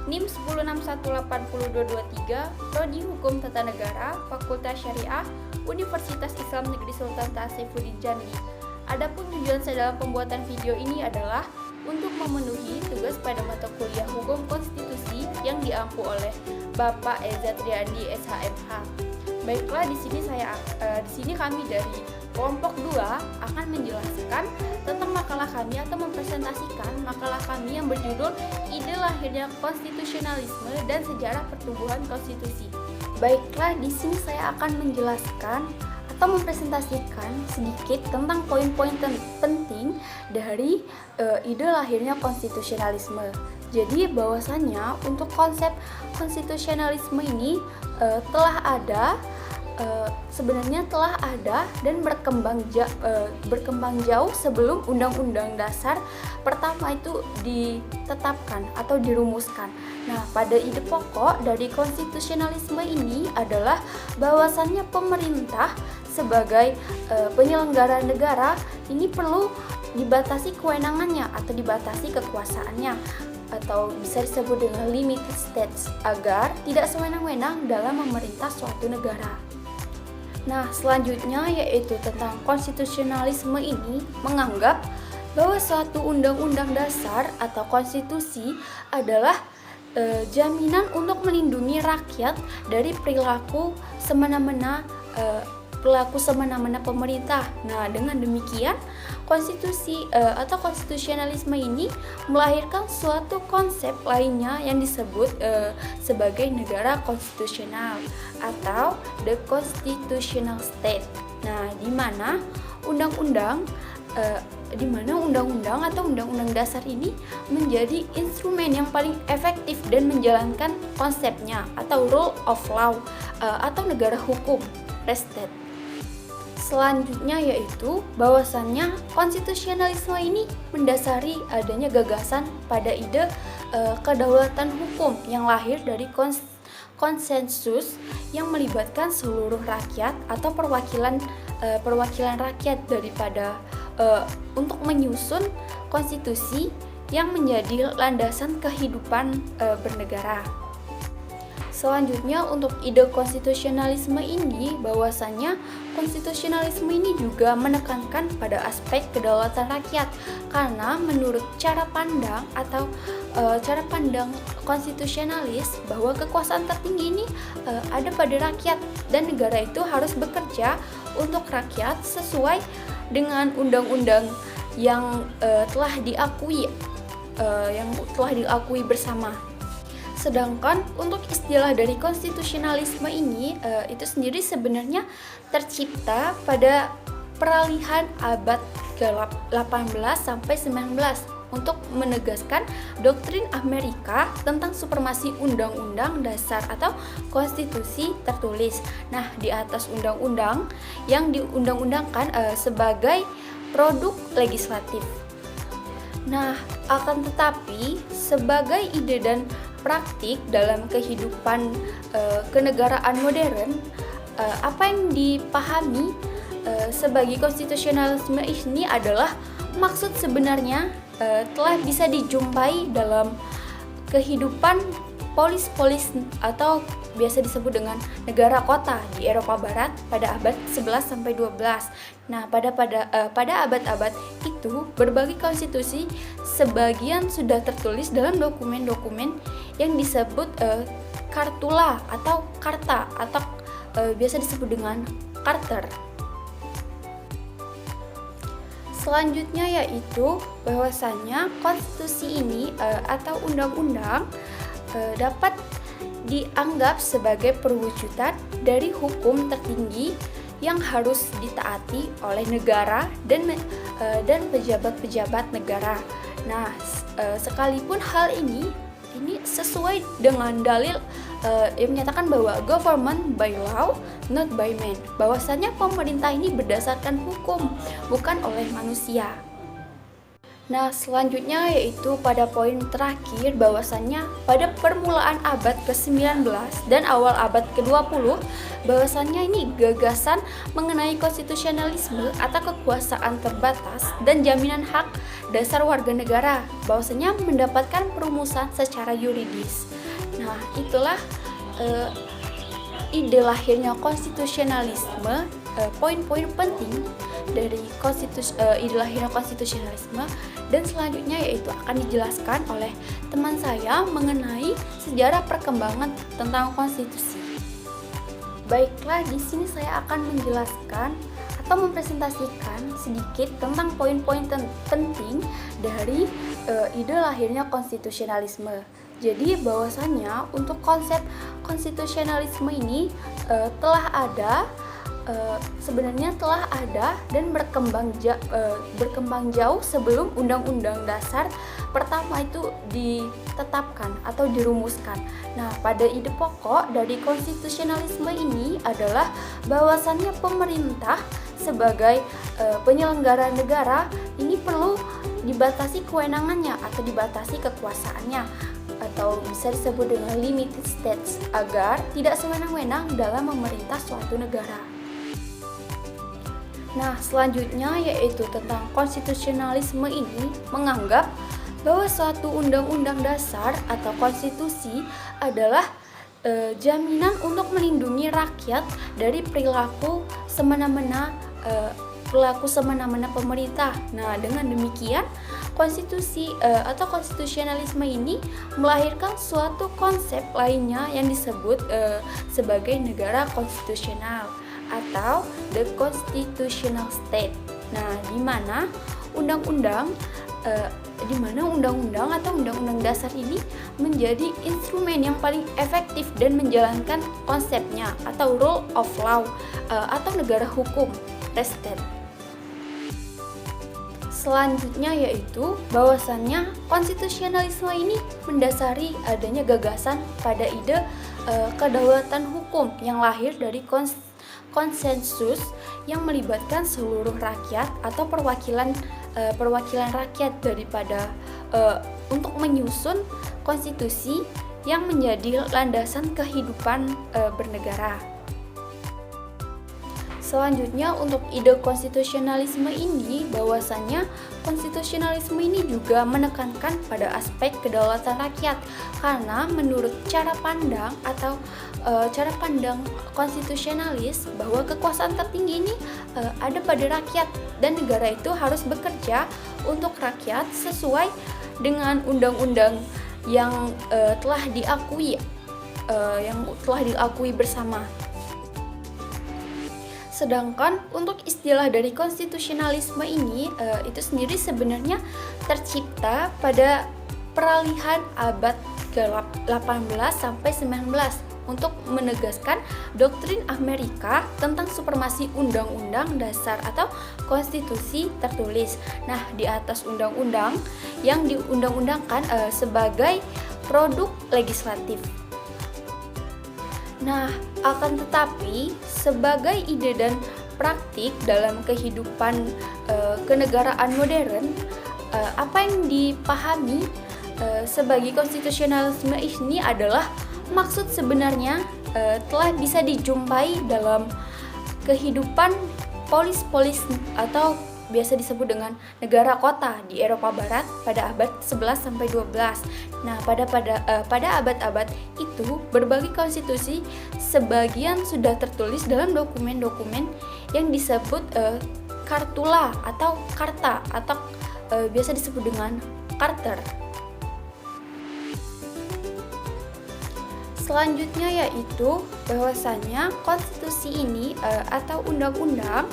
NIM 106180223, Prodi Hukum Tata Negara, Fakultas Syariah, Universitas Islam Negeri Sultan Tasaifuddin Jambi. Adapun tujuan saya dalam pembuatan video ini adalah untuk memenuhi tugas pada mata kuliah Hukum Konstitusi yang diampu oleh Bapak Eza Triandi SHMH. Baiklah, di sini kami dari kelompok 2 akan menjelaskan tentang makalah kami atau mempresentasikan makalah kami yang berjudul Ide Lahirnya Konstitusionalisme dan Sejarah Pertumbuhan Konstitusi. Baiklah, di sini saya akan menjelaskan atau mempresentasikan sedikit tentang poin-poin penting dari ide lahirnya konstitusionalisme. Jadi bahwasannya untuk konsep konstitusionalisme ini sebenarnya telah ada dan berkembang jauh sebelum Undang-Undang Dasar pertama itu ditetapkan atau dirumuskan. Nah, pada ide pokok dari konstitusionalisme ini adalah bahwasannya pemerintah sebagai penyelenggara negara ini perlu dibatasi kewenangannya atau dibatasi kekuasaannya, atau bisa disebut dengan limited states, agar tidak sewenang-wenang dalam memerintah suatu negara. Nah, selanjutnya yaitu tentang konstitusionalisme ini menganggap bahwa suatu undang-undang dasar atau konstitusi adalah jaminan untuk melindungi rakyat dari perilaku semena-mena pemerintah. Nah, dengan demikian konstitusi atau konstitusionalisme ini melahirkan suatu konsep lainnya yang disebut sebagai negara konstitusional atau the constitutional state. Nah, di mana undang-undang atau undang-undang dasar ini menjadi instrumen yang paling efektif dan menjalankan konsepnya atau rule of law atau negara hukum, state. Selanjutnya yaitu bahwasannya konstitusionalisme ini mendasari adanya gagasan pada ide kedaulatan hukum yang lahir dari konsensus yang melibatkan seluruh rakyat atau perwakilan rakyat daripada untuk menyusun konstitusi yang menjadi landasan kehidupan bernegara. Selanjutnya untuk ide konstitusionalisme ini bahwasannya konstitusionalisme ini juga menekankan pada aspek kedaulatan rakyat, karena menurut cara pandang konstitusionalis bahwa kekuasaan tertinggi ini ada pada rakyat dan negara itu harus bekerja untuk rakyat sesuai dengan undang-undang yang telah diakui bersama. Sedangkan untuk istilah dari konstitusionalisme ini itu sendiri sebenarnya tercipta pada peralihan abad ke-18 sampai 19 untuk menegaskan doktrin Amerika tentang supremasi undang-undang dasar atau konstitusi tertulis. Nah, di atas undang-undang yang diundang-undangkan sebagai produk legislatif. Nah, akan tetapi sebagai ide dan praktik dalam kehidupan kenegaraan modern, apa yang dipahami sebagai konstitusionalisme ini adalah maksud sebenarnya telah bisa dijumpai dalam kehidupan polis atau biasa disebut dengan negara kota di Eropa Barat pada abad 11 sampai 12. Nah, pada abad-abad itu berbagai konstitusi sebagian sudah tertulis dalam dokumen-dokumen yang disebut kartula atau karta atau biasa disebut dengan Charter. Selanjutnya yaitu bahwasannya konstitusi ini atau undang-undang dapat dianggap sebagai perwujudan dari hukum tertinggi yang harus ditaati oleh negara dan pejabat-pejabat negara. Nah, sekalipun hal ini sesuai dengan dalil yang menyatakan bahwa government by law, not by man. Bahwasanya pemerintah ini berdasarkan hukum, bukan oleh manusia. Nah, selanjutnya yaitu pada poin terakhir bahwasannya pada permulaan abad ke-19 dan awal abad ke-20 bahwasannya ini gagasan mengenai konstitusionalisme atau kekuasaan terbatas dan jaminan hak dasar warga negara bahwasanya mendapatkan perumusan secara yuridis. Nah, itulah ide lahirnya konstitusionalisme, poin-poin penting dari ide lahirnya konstitusionalisme, dan selanjutnya yaitu akan dijelaskan oleh teman saya mengenai sejarah perkembangan tentang konstitusi. Baiklah, di sini saya akan menjelaskan atau mempresentasikan sedikit tentang poin-poin penting dari ide lahirnya konstitusionalisme. Jadi bahwasannya untuk konsep konstitusionalisme ini sebenarnya telah ada dan berkembang jauh sebelum Undang-Undang Dasar pertama itu ditetapkan atau dirumuskan. Nah, pada ide pokok dari konstitusionalisme ini adalah bahwasannya pemerintah sebagai penyelenggara negara ini perlu dibatasi kewenangannya atau dibatasi kekuasaannya, atau bisa disebut dengan limited states, agar tidak sewenang-wenang dalam memerintah suatu negara. Nah, selanjutnya yaitu tentang konstitusionalisme ini menganggap bahwa suatu undang-undang dasar atau konstitusi adalah jaminan untuk melindungi rakyat dari perilaku semena-mena pemerintah. Nah, dengan demikian konstitusi atau konstitusionalisme ini melahirkan suatu konsep lainnya yang disebut sebagai negara konstitusional atau the constitutional state. Nah, di mana undang-undang atau undang-undang dasar ini menjadi instrumen yang paling efektif dan menjalankan konsepnya atau rule of law atau negara hukum, the state. Selanjutnya yaitu bahwasannya konstitusionalisme ini mendasari adanya gagasan pada ide kedaulatan hukum yang lahir dari konsensus yang melibatkan seluruh rakyat atau perwakilan rakyat daripada untuk menyusun konstitusi yang menjadi landasan kehidupan bernegara. Selanjutnya untuk ide konstitusionalisme ini bahwasannya konstitusionalisme ini juga menekankan pada aspek kedaulatan rakyat, karena menurut cara pandang konstitusionalis bahwa kekuasaan tertinggi ini ada pada rakyat dan negara itu harus bekerja untuk rakyat sesuai dengan undang-undang yang telah diakui bersama. Sedangkan untuk istilah dari konstitusionalisme ini itu sendiri sebenarnya tercipta pada peralihan abad ke-18 sampai 19 untuk menegaskan doktrin Amerika tentang supremasi undang-undang dasar atau konstitusi tertulis. Nah, di atas undang-undang yang diundang-undangkan sebagai produk legislatif. Nah, akan tetapi sebagai ide dan praktik dalam kehidupan kenegaraan modern, apa yang dipahami sebagai konstitusionalisme ini adalah maksud sebenarnya telah bisa dijumpai dalam kehidupan polis-polis atau biasa disebut dengan negara kota di Eropa Barat pada abad 11 sampai 12. Nah, pada abad-abad itu berbagai konstitusi sebagian sudah tertulis dalam dokumen-dokumen yang disebut kartula atau karta atau biasa disebut dengan charter. Selanjutnya yaitu bahwasanya konstitusi ini atau undang-undang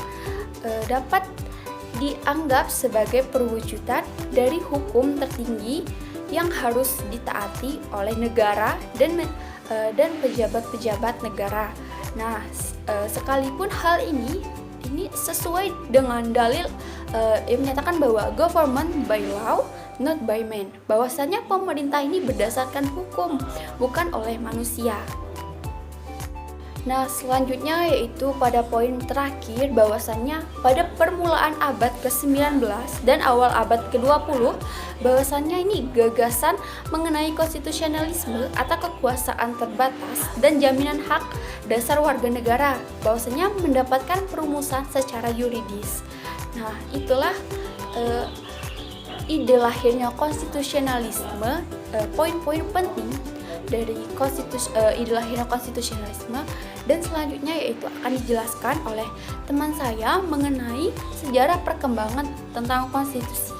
dapat dianggap sebagai perwujudan dari hukum tertinggi yang harus ditaati oleh negara dan pejabat-pejabat negara. Nah, sekalipun hal ini sesuai dengan dalil yang menyatakan bahwa government by law not by man, bahwasanya pemerintah ini berdasarkan hukum bukan oleh manusia. Nah, selanjutnya yaitu pada poin terakhir bahwasannya pada permulaan abad ke-19 dan awal abad ke-20 bahwasannya ini gagasan mengenai konstitusionalisme atau kekuasaan terbatas dan jaminan hak dasar warga negara bahwasanya mendapatkan perumusan secara yuridis. Nah, itulah ide lahirnya konstitusionalisme, poin-poin penting dari ide lahirnya konstitusionalisme, dan selanjutnya yaitu akan dijelaskan oleh teman saya mengenai sejarah perkembangan tentang konstitusi.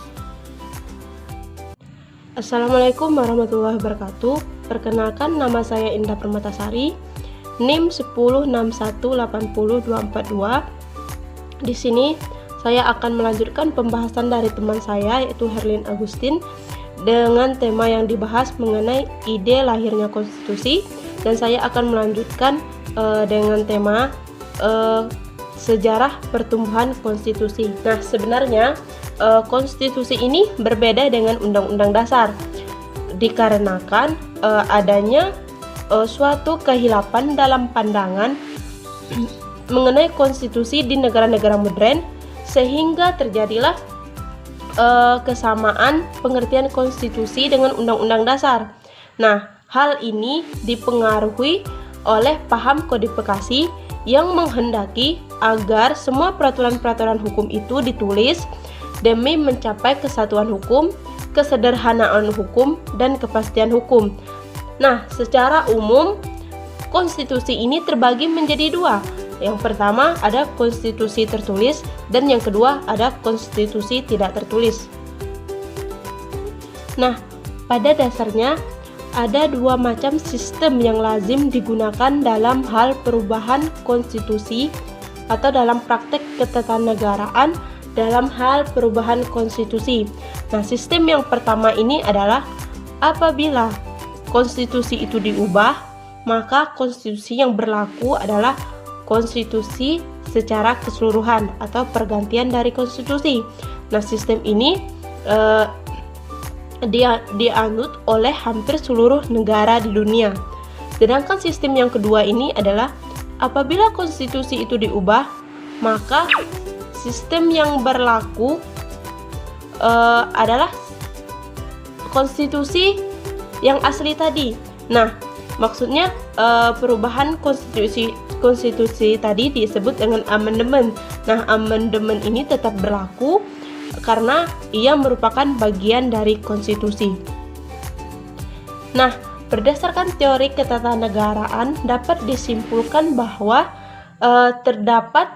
Assalamualaikum warahmatullahi wabarakatuh. Perkenalkan, nama saya Indah Permatasari, NIM 108180242. Di sini saya akan melanjutkan pembahasan dari teman saya yaitu Herlin Agustin dengan tema yang dibahas mengenai ide lahirnya konstitusi, dan saya akan melanjutkan dengan tema sejarah pertumbuhan konstitusi. Nah, sebenarnya konstitusi ini berbeda dengan undang-undang dasar dikarenakan adanya suatu kehilapan dalam pandangan mengenai konstitusi di negara-negara modern, sehingga terjadilah kesamaan pengertian konstitusi dengan undang-undang dasar. Nah, hal ini dipengaruhi oleh paham kodifikasi yang menghendaki agar semua peraturan-peraturan hukum itu ditulis demi mencapai kesatuan hukum, kesederhanaan hukum, dan kepastian hukum. Nah, secara umum konstitusi ini terbagi menjadi dua. Yang pertama ada konstitusi tertulis, dan yang kedua ada konstitusi tidak tertulis. Nah, pada dasarnya ada dua macam sistem yang lazim digunakan dalam hal perubahan konstitusi atau dalam praktek ketatanegaraan dalam hal perubahan konstitusi. Nah, sistem yang pertama ini adalah apabila konstitusi itu diubah, maka konstitusi yang berlaku adalah konstitusi secara keseluruhan atau pergantian dari konstitusi. Nah, sistem ini dianut oleh hampir seluruh negara di dunia. Sedangkan sistem yang kedua ini adalah apabila konstitusi itu diubah, maka sistem yang berlaku adalah konstitusi yang asli tadi. Nah, maksudnya perubahan konstitusi tadi disebut dengan amandemen. Nah, amandemen ini tetap berlaku karena ia merupakan bagian dari konstitusi. Nah, berdasarkan teori ketatanegaraan dapat disimpulkan bahwa terdapat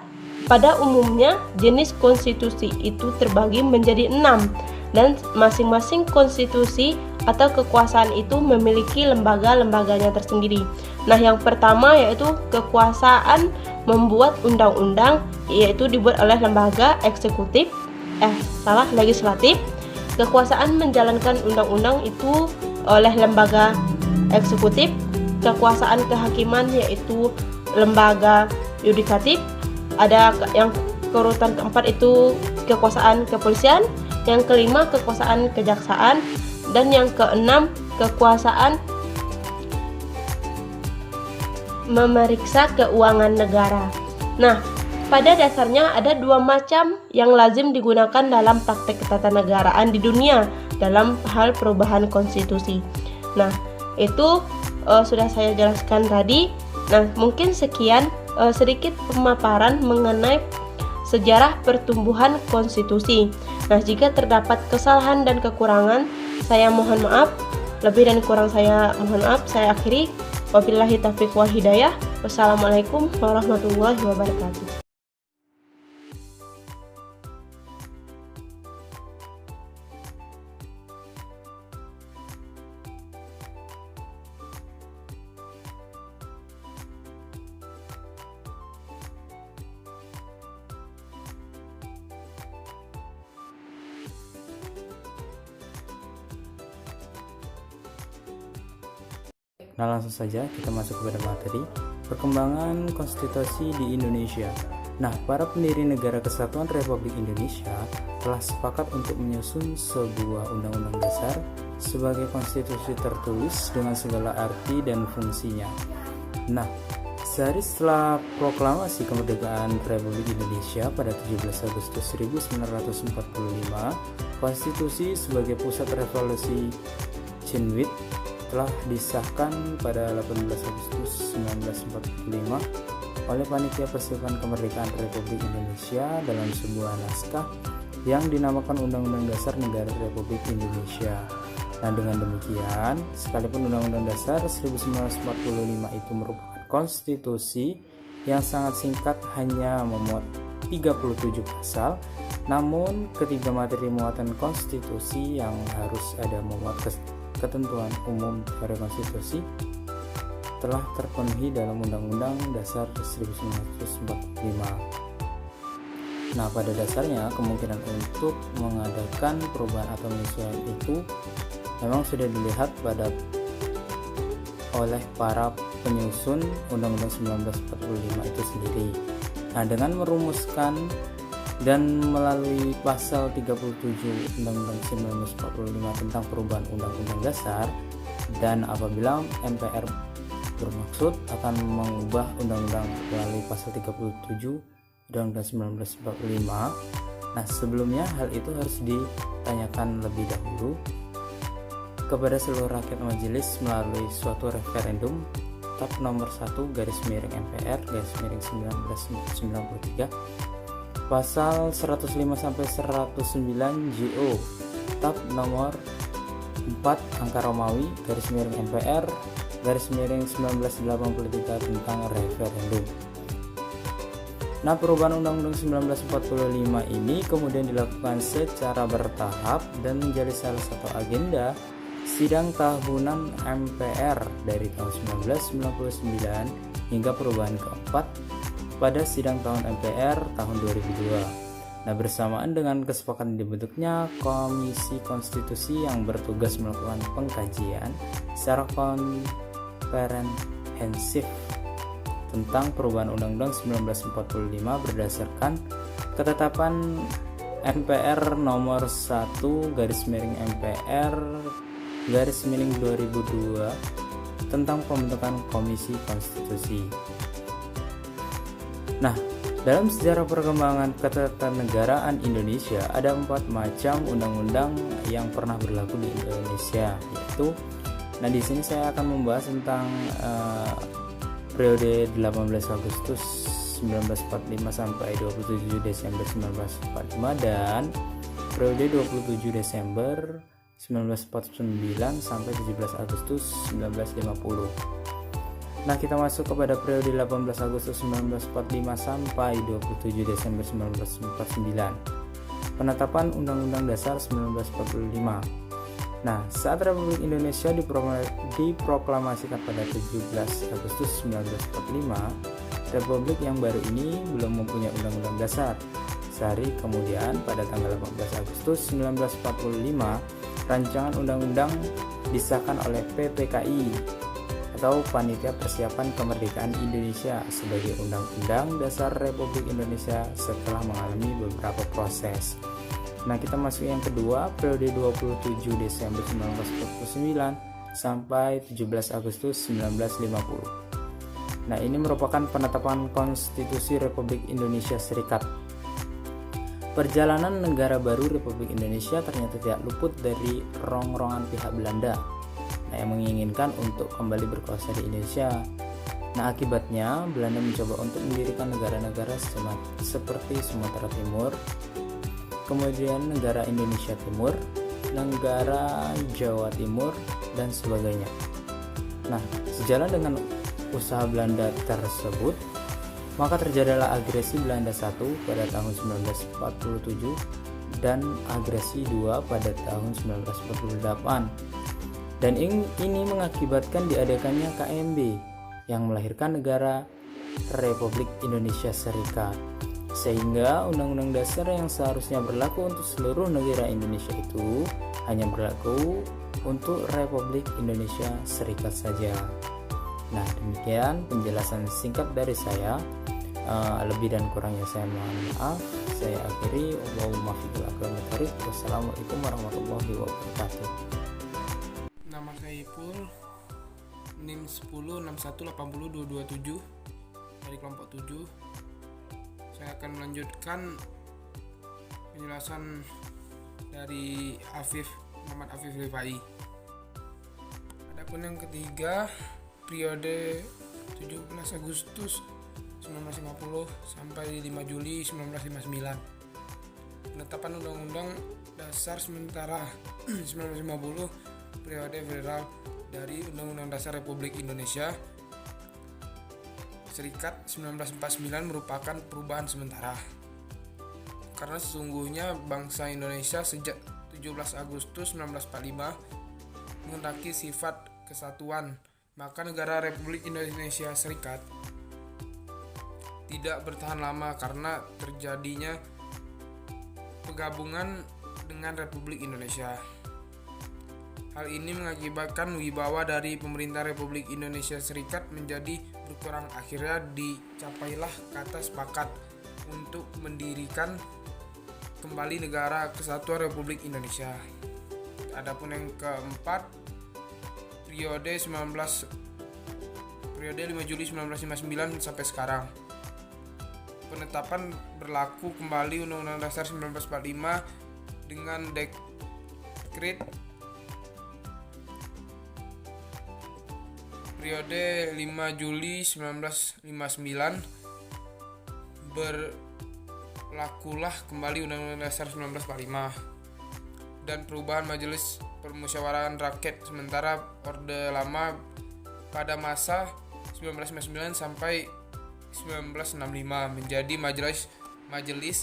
pada umumnya jenis konstitusi itu terbagi menjadi 6, dan masing-masing konstitusi atau kekuasaan itu memiliki lembaga-lembaganya tersendiri. Nah, yang pertama yaitu kekuasaan membuat undang-undang, yaitu dibuat oleh lembaga legislatif. Kekuasaan menjalankan undang-undang itu oleh lembaga eksekutif. Kekuasaan kehakiman yaitu lembaga yudikatif. Ada yang keurutan keempat itu kekuasaan kepolisian, yang kelima kekuasaan kejaksaan, dan yang keenam kekuasaan memeriksa keuangan negara. Nah, pada dasarnya ada dua macam yang lazim digunakan dalam praktek ketatanegaraan di dunia dalam hal perubahan konstitusi. Nah, itu sudah saya jelaskan tadi. Nah, mungkin sekian sedikit pemaparan mengenai sejarah pertumbuhan konstitusi. Nah, jika terdapat kesalahan dan kekurangan, saya mohon maaf. Lebih dan kurang saya mohon maaf. Saya akhiri. Wabillahi taufiq wal hidayah. Wassalamualaikum warahmatullahi wabarakatuh. Nah, langsung saja kita masuk kepada materi perkembangan konstitusi di Indonesia. Nah, para pendiri Negara Kesatuan Republik Indonesia telah sepakat untuk menyusun sebuah undang-undang dasar sebagai konstitusi tertulis dengan segala arti dan fungsinya. Nah, Sehari setelah proklamasi kemerdekaan Republik Indonesia pada 17 Agustus 1945, konstitusi sebagai pusat revolusi Jenuit telah disahkan pada 18 Agustus 1945 oleh Panitia Persiapan Kemerdekaan Republik Indonesia dalam sebuah naskah yang dinamakan Undang-Undang Dasar Negara Republik Indonesia. Nah, dengan demikian, sekalipun Undang-Undang Dasar 1945 itu merupakan konstitusi yang sangat singkat, hanya memuat 37 pasal, namun ketiga materi muatan konstitusi yang harus ada memuat ketentuan umum pada konstitusi telah terpenuhi dalam Undang-Undang Dasar 1945. Nah, pada dasarnya kemungkinan untuk mengadakan perubahan atau penyesuaian itu memang sudah dilihat oleh para penyusun Undang-Undang 1945 itu sendiri. Nah, dengan merumuskan dan melalui pasal 37 Undang-Undang 1945 tentang perubahan Undang-Undang Dasar, dan apabila MPR bermaksud akan mengubah undang-undang melalui pasal 37 Undang-Undang 1945, nah sebelumnya hal itu harus ditanyakan lebih dahulu kepada seluruh rakyat majelis melalui suatu referendum TAP nomor 1/MPR/1993 pasal 105 sampai 109 JO TAP nomor 4 angka Romawi /MPR/1983 tentang referendum. Nah, perubahan Undang-Undang 1945 ini kemudian dilakukan secara bertahap dan menjadi salah satu agenda sidang tahunan MPR dari tahun 1999 hingga perubahan keempat pada sidang tahun MPR tahun 2002. Nah, bersamaan dengan kesepakatan dibentuknya Komisi Konstitusi yang bertugas melakukan pengkajian secara komprehensif tentang perubahan Undang-Undang 1945 berdasarkan ketetapan MPR nomor 1/MPR/2002 tentang pembentukan Komisi Konstitusi. Nah, dalam sejarah perkembangan ketatanegaraan Indonesia ada 4 macam undang-undang yang pernah berlaku di Indonesia, yaitu, nah di sini saya akan membahas tentang periode 18 Agustus 1945 sampai 27 Desember 1945 dan periode 27 Desember 1949 sampai 17 Agustus 1950. Nah, kita masuk kepada periode 18 Agustus 1945 sampai 27 Desember 1949. Penetapan Undang-Undang Dasar 1945. Nah, saat Republik Indonesia diproklamasikan pada 17 Agustus 1945, Republik yang baru ini belum mempunyai Undang-Undang Dasar. Sehari kemudian, pada tanggal 18 Agustus 1945, rancangan undang-undang disahkan oleh PPKI atau Panitia Persiapan Kemerdekaan Indonesia sebagai Undang-Undang Dasar Republik Indonesia setelah mengalami beberapa proses. Nah, kita masuk yang kedua, periode 27 Desember 1949 sampai 17 Agustus 1950. Nah, ini merupakan penetapan Konstitusi Republik Indonesia Serikat. Perjalanan negara baru Republik Indonesia ternyata tidak luput dari rongrongan pihak Belanda yang menginginkan untuk kembali berkuasa di Indonesia. Nah, akibatnya Belanda mencoba untuk mendirikan negara-negara seperti Sumatera Timur, kemudian negara Indonesia Timur, negara Jawa Timur, dan sebagainya. Nah, sejalan dengan usaha Belanda tersebut, maka terjadilah agresi Belanda I pada tahun 1947 dan agresi II pada tahun 1948. Dan ini mengakibatkan diadakannya KMB yang melahirkan negara Republik Indonesia Serikat. Sehingga Undang-Undang Dasar yang seharusnya berlaku untuk seluruh negara Indonesia itu hanya berlaku untuk Republik Indonesia Serikat saja. Nah, demikian penjelasan singkat dari saya. Lebih dan kurangnya saya mohon maaf. Saya akhiri. Wassalamualaikum warahmatullahi wabarakatuh. Nama saya Ipul, NIM 1061802227. dari kelompok 7. Saya akan melanjutkan penjelasan dari Muhammad Afif Rifai. Adapun yang ketiga, periode 17 Agustus 1950 sampai 5 Juli 1959. Penetapan Undang-Undang Dasar sementara 1950 periode federal dari Undang-Undang Dasar Republik Indonesia Serikat 1949 merupakan perubahan sementara. Karena sesungguhnya bangsa Indonesia sejak 17 Agustus 1945 mengendaki sifat kesatuan, maka negara Republik Indonesia Serikat tidak bertahan lama karena terjadinya penggabungan dengan Republik Indonesia. Hal ini mengakibatkan wibawa dari pemerintah Republik Indonesia Serikat menjadi berkurang. Akhirnya dicapailah kata sepakat untuk mendirikan kembali Negara Kesatuan Republik Indonesia. Adapun yang keempat, periode 5 Juli 1959 sampai sekarang. Penetapan berlaku kembali Undang-Undang Dasar 1945 dengan dekret periode 5 Juli 1959 berlakulah kembali Undang-Undang Dasar 1945 dan perubahan Majelis Permusyawaratan Rakyat sementara Orde Lama pada masa 1999 sampai 1965 menjadi Majelis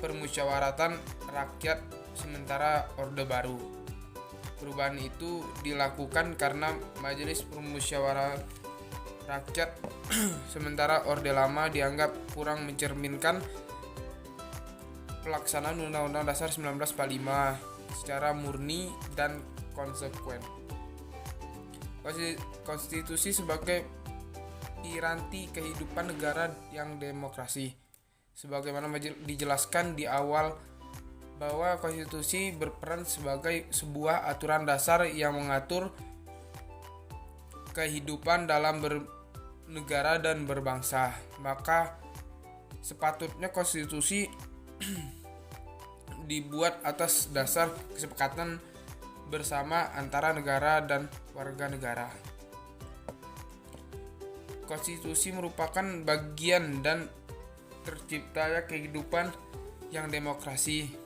Permusyawaratan Rakyat sementara Orde Baru. Perubahan itu dilakukan karena Majelis Permusyawaratan Rakyat sementara Orde Lama dianggap kurang mencerminkan pelaksanaan Undang-Undang Dasar 1945 secara murni dan konsekuen. Konstitusi sebagai piranti kehidupan negara yang demokrasi. Sebagaimana dijelaskan di awal bahwa konstitusi berperan sebagai sebuah aturan dasar yang mengatur kehidupan dalam bernegara dan berbangsa. Maka sepatutnya konstitusi dibuat atas dasar kesepakatan bersama antara negara dan warga negara. Konstitusi merupakan bagian dan terciptanya kehidupan yang demokrasi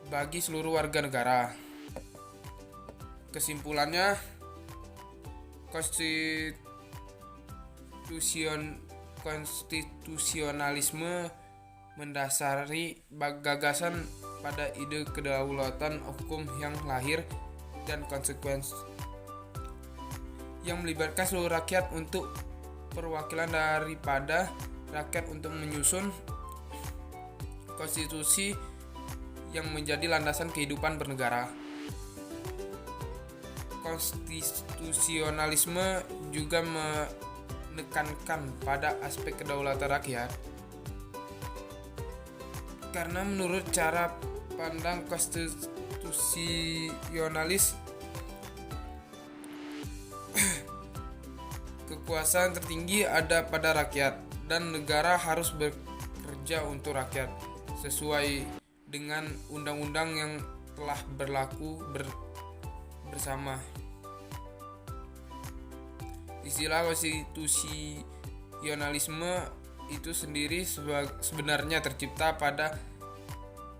bagi seluruh warga negara. Kesimpulannya, konstitusionalisme mendasari gagasan pada ide kedaulatan hukum yang lahir dan konsekuensi yang melibatkan seluruh rakyat untuk perwakilan daripada rakyat untuk menyusun konstitusi yang menjadi landasan kehidupan bernegara. Konstitusionalisme juga menekankan pada aspek kedaulatan rakyat. Karena menurut cara pandang konstitusionalis, kekuasaan tertinggi ada pada rakyat dan negara harus bekerja untuk rakyat sesuai dengan undang-undang yang telah berlaku bersama. Istilah konstitusionalisme itu sendiri sebenarnya tercipta pada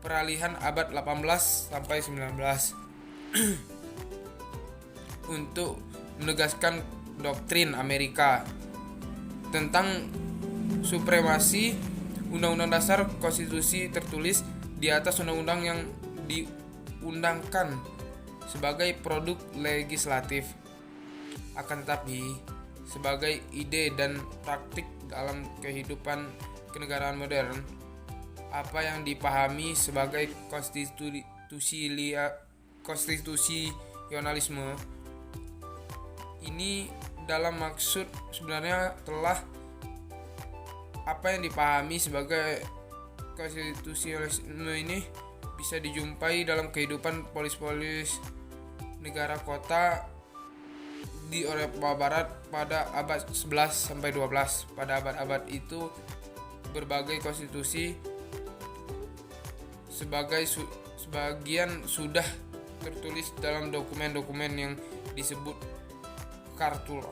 peralihan abad 18 sampai 19 untuk menegaskan doktrin Amerika tentang supremasi Undang-Undang Dasar. Konstitusi tertulis di atas undang-undang yang diundangkan sebagai produk legislatif. Akan tetapi, sebagai ide dan praktik dalam kehidupan kenegaraan modern, apa yang dipahami sebagai konstitusionalisme ini dalam maksud sebenarnya telah apa yang dipahami sebagai konstitusionalisme ini bisa dijumpai dalam kehidupan polis-polis negara kota di Eropa Barat pada abad 11 sampai 12. Pada abad-abad itu berbagai konstitusi sebagian sudah tertulis dalam dokumen-dokumen yang disebut Cartula.